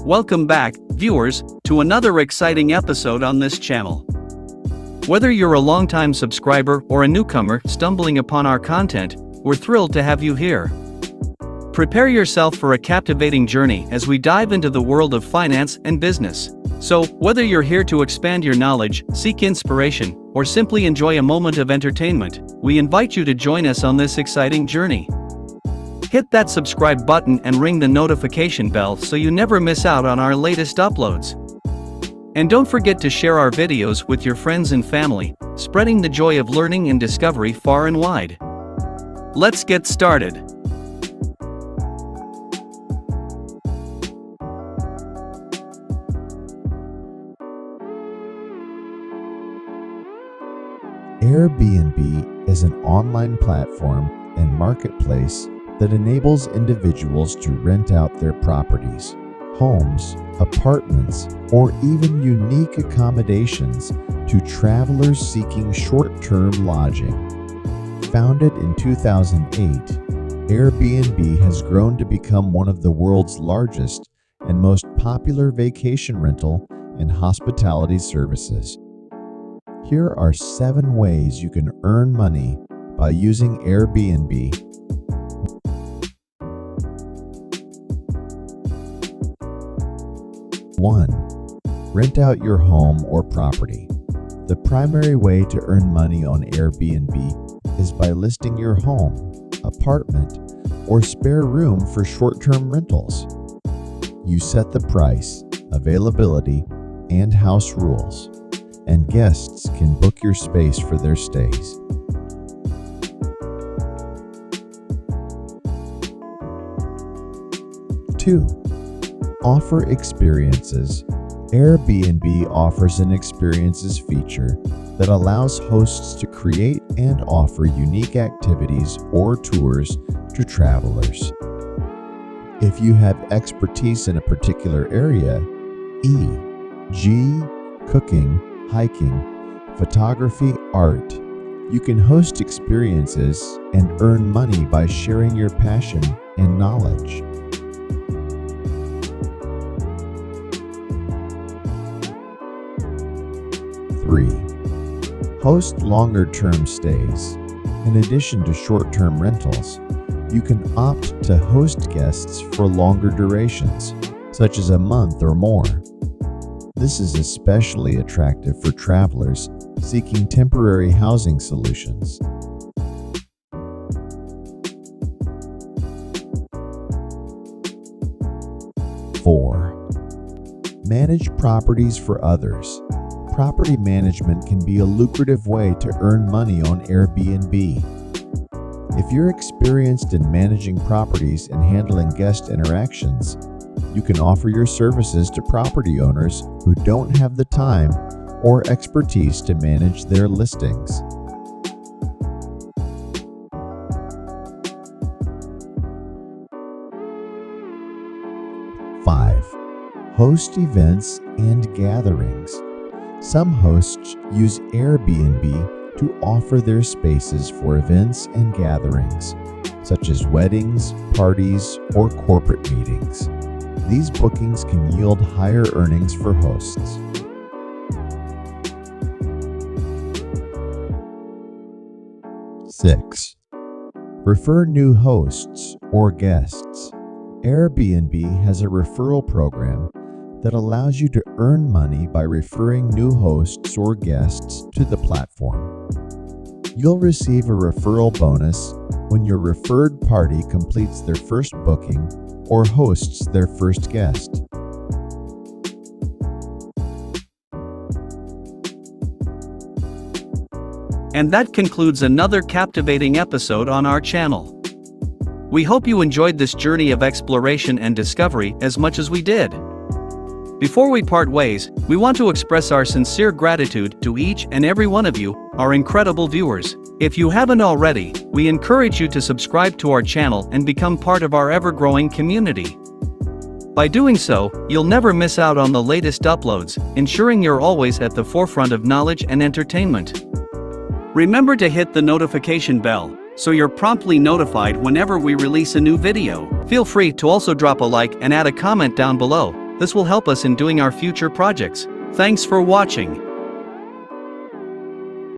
Welcome back, viewers, to another exciting episode on this channel. Whether you're a longtime subscriber or a newcomer stumbling upon our content, we're thrilled to have you here. Prepare yourself for a captivating journey as we dive into the world of finance and business. So, whether you're here to expand your knowledge, seek inspiration, or simply enjoy a moment of entertainment, we invite you to join us on this exciting journey. Hit that subscribe button and ring the notification bell so you never miss out on our latest uploads. And don't forget to share our videos with your friends and family, spreading the joy of learning and discovery far and wide. Let's get started. Airbnb is an online platform and marketplace that enables individuals to rent out their properties, homes, apartments, or even unique accommodations to travelers seeking short-term lodging. Founded in 2008, Airbnb has grown to become one of the world's largest and most popular vacation rental and hospitality services. Here are 7 ways you can earn money by using Airbnb. 1. Rent out your home or property. The primary way to earn money on Airbnb is by listing your home, apartment, or spare room for short-term rentals. You set the price, availability, and house rules, and guests can book your space for their stays. 2. Offer experiences. Airbnb offers an experiences feature that allows hosts to create and offer unique activities or tours to travelers. If you have expertise in a particular area, e.g., cooking, hiking, photography, art, you can host experiences and earn money by sharing your passion and knowledge. 3. Host longer-term stays. In addition to short-term rentals, you can opt to host guests for longer durations, such as a month or more. This is especially attractive for travelers seeking temporary housing solutions. 4. Manage properties for others. Property management can be a lucrative way to earn money on Airbnb. If you're experienced in managing properties and handling guest interactions, you can offer your services to property owners who don't have the time or expertise to manage their listings. 5. Host events and gatherings. Some hosts use Airbnb to offer their spaces for events and gatherings, such as weddings, parties, or corporate meetings. These bookings can yield higher earnings for hosts. 6. Refer new hosts or guests. Airbnb has a referral program that allows you to earn money by referring new hosts or guests to the platform. You'll receive a referral bonus when your referred party completes their first booking or hosts their first guest. And that concludes another captivating episode on our channel. We hope you enjoyed this journey of exploration and discovery as much as we did. Before we part ways, we want to express our sincere gratitude to each and every one of you, our incredible viewers. If you haven't already, we encourage you to subscribe to our channel and become part of our ever-growing community. By doing so, you'll never miss out on the latest uploads, ensuring you're always at the forefront of knowledge and entertainment. Remember to hit the notification bell, so you're promptly notified whenever we release a new video. Feel free to also drop a like and add a comment down below. This will help us in doing our future projects. Thanks for watching.